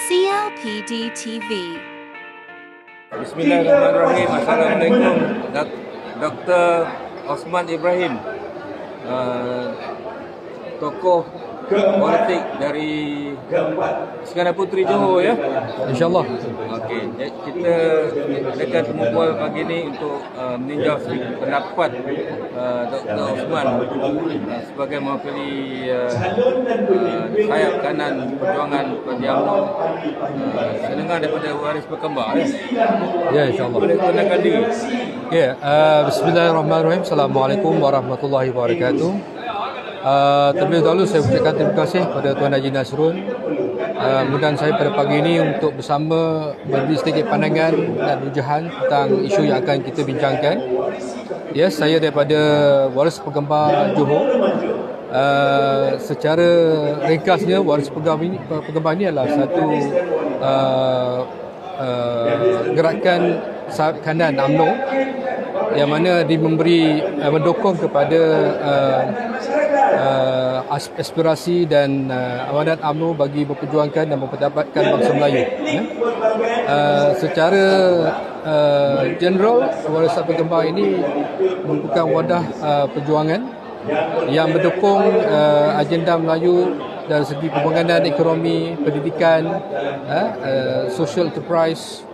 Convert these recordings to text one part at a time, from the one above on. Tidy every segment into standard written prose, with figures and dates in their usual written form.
CLPD TV. Bismillahirrahmanirrahim. Assalamualaikum. Dr. Osman Ibrahim, tokoh politik dari Iskandar Puteri Johor, ya. InsyaAllah. Okey, kita dekat temu pagi ni untuk meninjau sedikit pendapat Dr. Osman sebagai mewakili sayap kanan perjuangan Parti UMNO. Saya dengar daripada waris berkembar, ya. Ya, insyaAllah. Boleh kenalkan diri. Ya, Bismillahirrahmanirrahim. Assalamualaikum warahmatullahi wabarakatuh. Terlebih dahulu saya ucapkan terima kasih kepada Tuan Haji Nasrun. Kemudian saya pada pagi ini untuk bersama memberi sedikit pandangan dan rujuhan tentang isu yang akan kita bincangkan. Ya, saya daripada Waris Pengembar Johor. Secara ringkasnya, Waris Pengembar ini adalah satu gerakan sayap kanan UMNO yang mana mendukung kepada aspirasi dan amanat UMNO bagi memperjuangkan dan mempertabatkan bangsa Melayu. Secara general, Warisan Pengembar ini merupakan wadah perjuangan yang mendukung agenda Melayu dari segi pembangunan ekonomi, pendidikan, social enterprise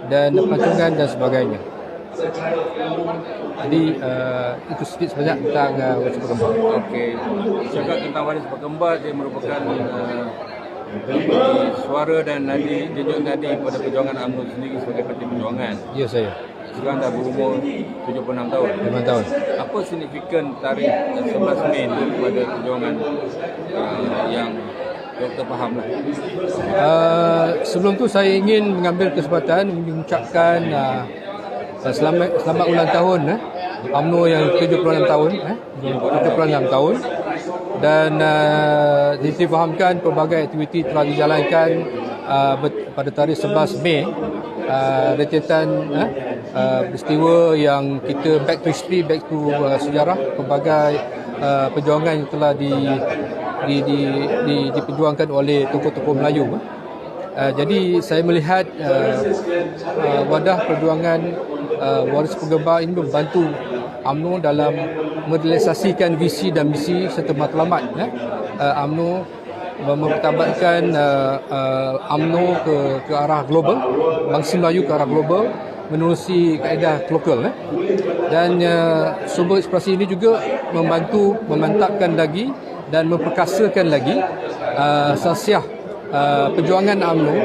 dan pelancongan dan sebagainya. Jadi itu sedikit sebanyak tentang Waris Pengembar. Okey, cakap tentang Waris Pengembar, dia merupakan suara dan nadi, jejuk nadi pada perjuangan UMNO sendiri sebagai parti perjuangan. Ya, saya. Sekarang dah berumur 76 tahun. 5 tahun. Apa signifikan tarikh 11 Mei itu pada perjuangan yang Doktor fahamlah? Sebelum tu saya ingin mengambil kesempatan mengucapkan selamat ulang tahun UMNO yang 76 tahun, 76 tahun, dan difahamkan pelbagai aktiviti telah dijalankan pada tarikh 11 Mei, rentetan peristiwa yang kita back to history, back to sejarah, pelbagai perjuangan yang telah diperjuangkan oleh tokoh-tokoh Melayu. Jadi saya melihat wadah perjuangan Waris Pengembar ini membantu UMNO dalam merealisasikan visi dan misi serta matlamat UMNO, mempertabatkan UMNO ke arah global, bangsa Melayu ke arah global menerusi kaedah lokal. Dan sumber inspirasi ini juga membantu memantapkan lagi dan memperkasakan lagi sasiah perjuangan UMNO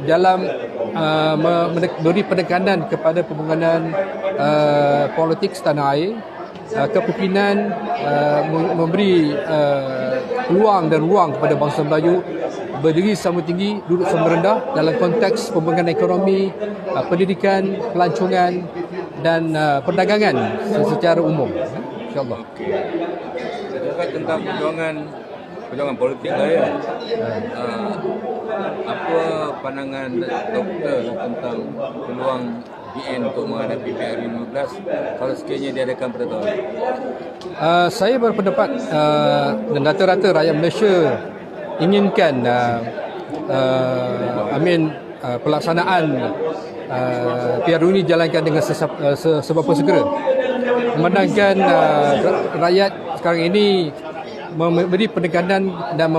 dalam memberi penekanan kepada pembangunan politik setanah air, kepimpinan, memberi peluang dan ruang kepada bangsa Melayu berdiri sama tinggi, duduk sama rendah dalam konteks pembangunan ekonomi, pendidikan, pelancongan dan perdagangan secara umum. InsyaAllah. Cakap tentang perjuangan politik lah, ya. Apa pandangan doktor tentang peluang PN untuk menghadapi PRU 15 kalau sekiranya diadakan pada tahun ini? Saya berpendapat dan rata-rata rakyat Malaysia inginkan pelaksanaan PRU ini dijalankan dengan seberapa segera. Memandangkan rakyat sekarang ini memberi penekanan dan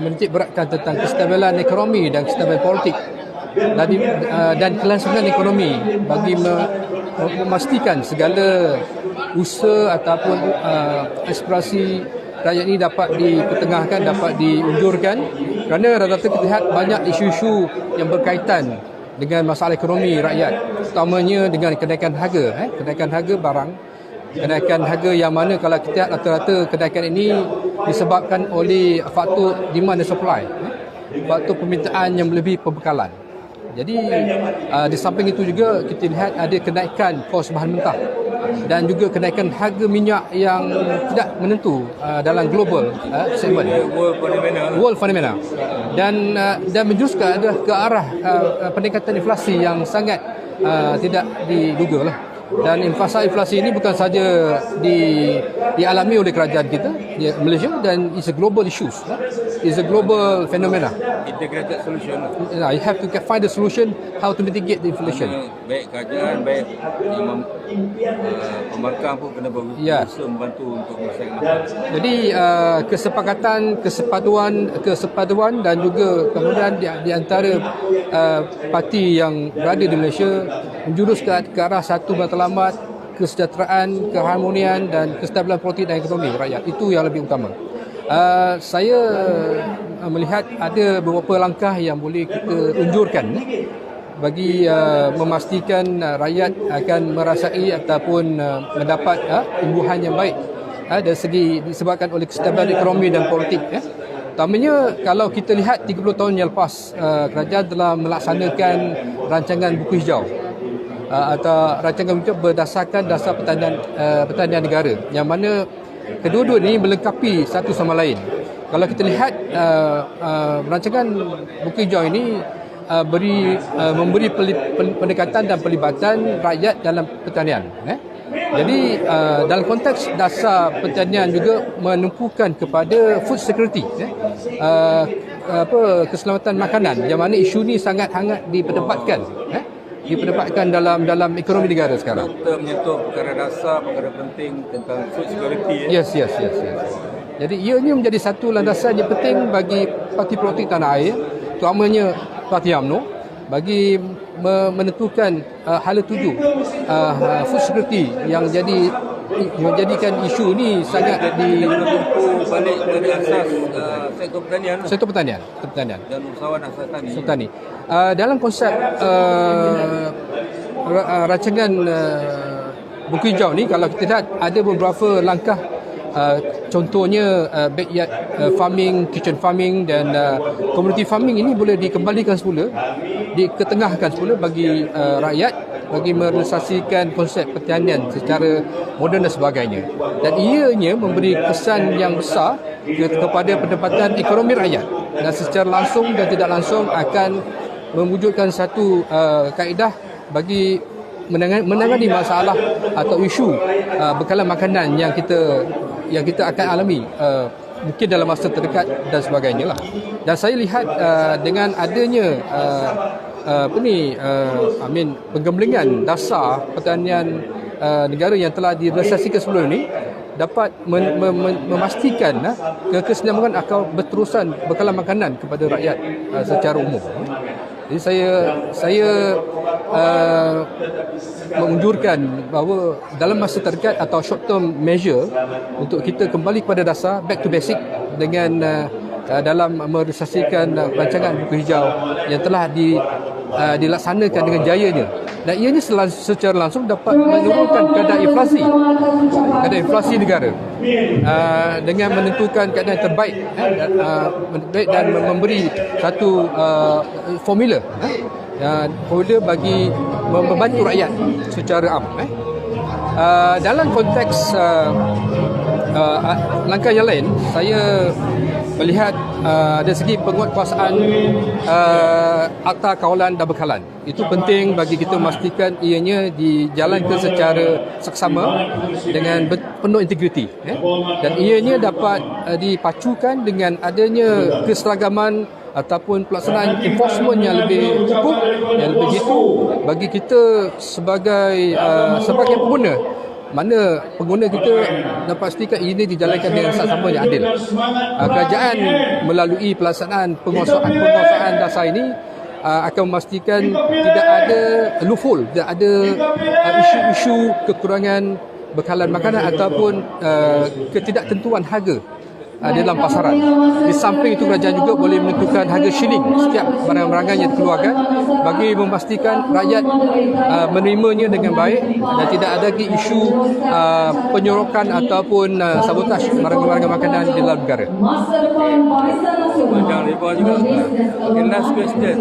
menitik beratkan tentang kestabilan ekonomi dan kestabilan politik dan kelangsungan ekonomi bagi memastikan segala usaha ataupun aspirasi rakyat ini dapat dipertengahkan, dapat diunjurkan, kerana rata-rata kita lihat banyak isu-isu yang berkaitan dengan masalah ekonomi rakyat, utamanya dengan kenaikan harga barang, kenaikan harga yang mana kalau kita lihat rata-rata kenaikan ini disebabkan oleh faktor demand dan supply, faktor permintaan yang melebihi pembekalan. Jadi di samping itu juga kita lihat ada kenaikan kos bahan mentah dan juga kenaikan harga minyak yang tidak menentu dalam global segment, world fenomena, dan menjuruskan adalah ke arah peningkatan inflasi yang sangat tidak diduga lah. Dan inflasi ini bukan saja dialami oleh kerajaan kita, Malaysia, dan it's a global issues. It's a global phenomena. Integrated solution. You have to find the solution how to mitigate the inflation. Baik kerajaan, baik yang pembangkang pun kena berusaha membantu untuk menyelesaikan masalah. Jadi kesepatuan dan juga kemudian di antara parti yang berada di Malaysia menjurus ke arah satu matlamat kesejahteraan, keharmonian dan kestabilan politik dan ekonomi rakyat. Itu yang lebih utama. Saya melihat ada beberapa langkah yang boleh kita unjurkan bagi memastikan rakyat akan merasai ataupun mendapat tumbuhan yang baik dari segi disebabkan oleh kestabilan ekonomi dan politik. Utamanya kalau kita lihat 30 tahun yang lepas, kerajaan telah melaksanakan rancangan buku hijau atau rancangan buku hijau berdasarkan dasar pertanian negara, yang mana kedua-dua ini melengkapi satu sama lain. Kalau kita lihat rancangan buku hijau ini memberi pendekatan dan pelibatan rakyat dalam pertanian. Jadi dalam konteks dasar pertanian juga menumpukan kepada food security, keselamatan makanan, yang mana isu ni sangat hangat diperdebatkan dalam ekonomi negara sekarang. Kita menyentuh perkara dasar, perkara penting tentang food security. Yes. Jadi ianya menjadi satu landasan yang penting bagi parti politik tanah air, terutamanya Parti UMNO, bagi menentukan hala tuju food security yang menjadikan isu ini sangat balik dari asas sektor pertanian dan usahawan asas tani. Dalam konsep rancangan buku hijau ni, kalau kita lihat ada beberapa langkah, contohnya backyard farming, kitchen farming dan community farming ini boleh dikembalikan semula, diketengahkan semula bagi rakyat, bagi merealisasikan konsep pertanian secara moden dan sebagainya. Dan ianya memberi kesan yang besar kepada pendapatan ekonomi rakyat, dan secara langsung dan tidak langsung akan mewujudkan satu kaedah bagi menangani masalah atau isu bekalan makanan yang kita akan alami mungkin dalam masa terdekat dan sebagainya lah. Dan saya lihat dengan adanya penggemblengan dasar pertanian negara yang telah direalisasikan sebelum ini, dapat memastikan kesenambungan akal berterusan bekalan makanan kepada rakyat secara umum. Jadi saya mengunjurkan bahawa dalam masa terdekat atau short term measure untuk kita kembali kepada dasar, back to basic, dengan dalam merealisasikan rancangan buku hijau yang telah dilaksanakan dengan jayanya, dan ianya secara langsung dapat menurunkan kadar inflasi negara dengan menentukan keadaan terbaik dan memberi satu formula bagi membantu rakyat secara am. Dalam konteks langkah yang lain, saya melihat dari segi penguatkuasaan Akta Kawalan dan Bekalan. Itu penting bagi kita memastikan ianya dijalankan secara seksama dengan penuh integriti, dan ianya dapat dipacukan dengan adanya keseragaman ataupun pelaksanaan enforcement yang lebih cukup, yang lebih jitu bagi kita sebagai pengguna, mana pengguna kita dapat pastikan ini dijalankan dengan sama yang adil. Kerajaan melalui pelaksanaan penguasaan dasar ini akan memastikan tidak ada loophole, tidak ada isu-isu kekurangan bekalan makanan ataupun ketidaktentuan harga di dalam pasaran. Di samping itu, kerajaan juga boleh menentukan harga shilling setiap barang-barangan yang dikeluarkan bagi memastikan rakyat menerimanya dengan baik dan tidak ada lagi isu penyorokan ataupun sabotaj barang-barangan makanan di dalam negara. Jangan lupa juga. Okay, last question.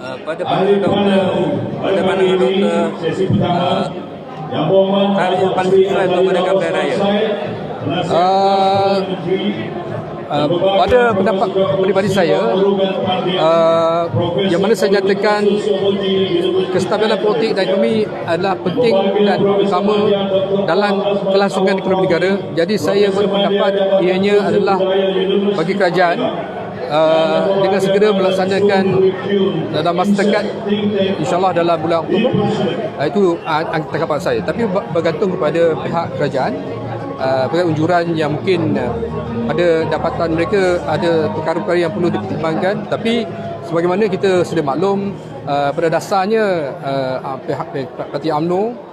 Pada pandangan doktor, tarikh yang paling besar untuk menegakkan pilihan raya. pada pendapat peribadi saya, yang mana saya nyatakan kestabilan politik dan ekonomi adalah penting dan utama dalam kelangsungan ekonomi negara. Jadi saya berpendapat ianya adalah bagi kerajaan dengan segera melaksanakan dalam masa dekat, insyaAllah dalam bulan Oktober. Itu tanggapan saya. Tapi bergantung kepada pihak kerajaan, pihak unjuran yang mungkin ada dapatan mereka, ada perkara-perkara yang perlu dipertimbangkan. Tapi sebagaimana kita sudah maklum, pada dasarnya pihak Parti UMNO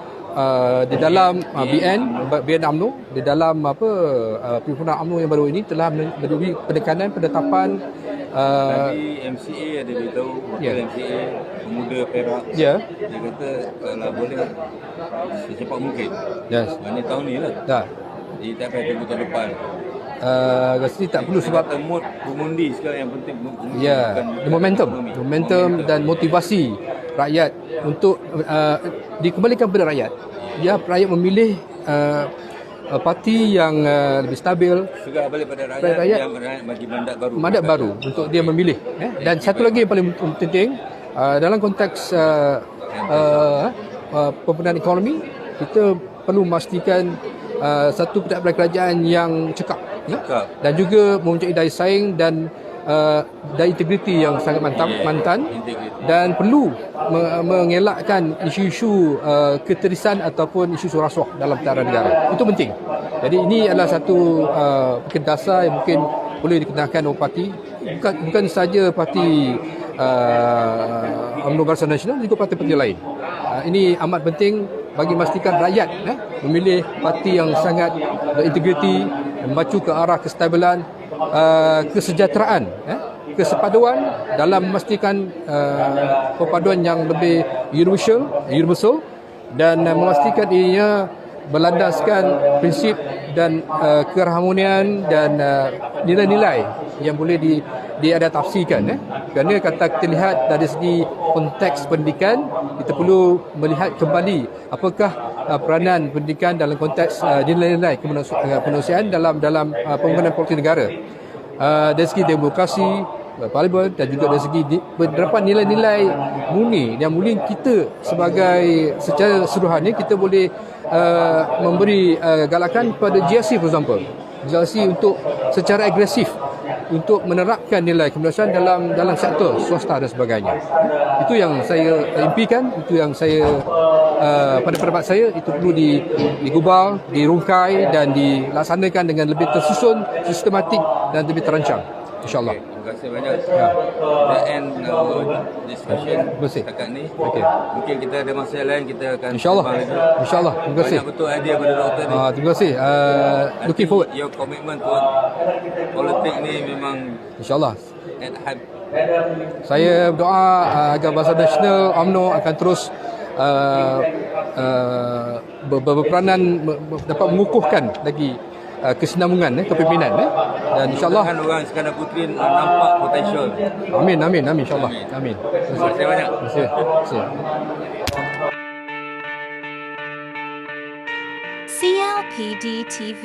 di dalam BN UMNO, di dalam perhimpunan UMNO yang baru ini telah memberi penekanan penetapan tadi MCA ada beritahu MCA Pemuda Perak. Dia kata kalau boleh secepat mungkin. Ini tahun ni lah. Jadi tak payah tunggu tahun depan. Rasanya tak perlu sebab mengundi sekarang yang penting. Momentum dan motivasi rakyat untuk dikembalikan kepada rakyat. Rakyat memilih parti yang lebih stabil. Segera balik pada rakyat yang bagi mandat baru untuk dia memilih. Dan satu lagi yang paling penting, dalam konteks pembenahan ekonomi, kita perlu memastikan satu pejabat kerajaan yang cekap, dan juga mempunyai daya saing dan daya integriti yang sangat mantan, dan perlu mengelakkan isu-isu keterisan ataupun isu-isu rasuah dalam pentadbiran negara. Itu penting. Jadi ini adalah satu mungkin dasar yang mungkin boleh dikenalkan oleh parti, bukan saja parti UMNO Barisan Nasional, juga parti-parti lain. Ini amat penting bagi memastikan rakyat memilih parti yang sangat berintegriti, memacu ke arah kestabilan, kesejahteraan, kesepaduan dalam memastikan perpaduan yang lebih universal, dan memastikan ianya berlandaskan prinsip dan keharmonian dan nilai-nilai yang boleh diadaptasikan. Kerana kata kita lihat dari segi konteks pendidikan, kita perlu melihat kembali apakah peranan pendidikan dalam konteks nilai-nilai kemanusiaan dalam pembangunan politik negara. Dari segi demokrasi, parlimen, dan juga dari segi penerapan nilai-nilai murni yang mungkin kita sebagai secara seluruhannya kita boleh memberi galakan kepada GRC, for example. GRC untuk secara agresif untuk menerapkan nilai kemanusiaan dalam sektor swasta dan sebagainya. Itu yang saya impikan, itu yang saya pada pendapat saya itu perlu digubal, dirungkai dan dilaksanakan dengan lebih tersusun, sistematik dan lebih terancang, insya-Allah. Terima kasih banyak. The end discussion setakat ni. Mungkin kita ada masa lain kita akan insya-Allah. Terima kasih. Banyak betul idea pada doktor ni. Terima kasih. Looking forward. Your commitment to politik ni memang insya-Allah. at high. Saya berdoa agar Barisan Nasional UMNO akan terus berperanan dapat mengukuhkan lagi kesinambungan kepimpinan, dan insyaallah orang Iskandar Puteri nampak potensial. Amin insyaallah. Amin. Terima kasih banyak. Terima kasih. CLPD TV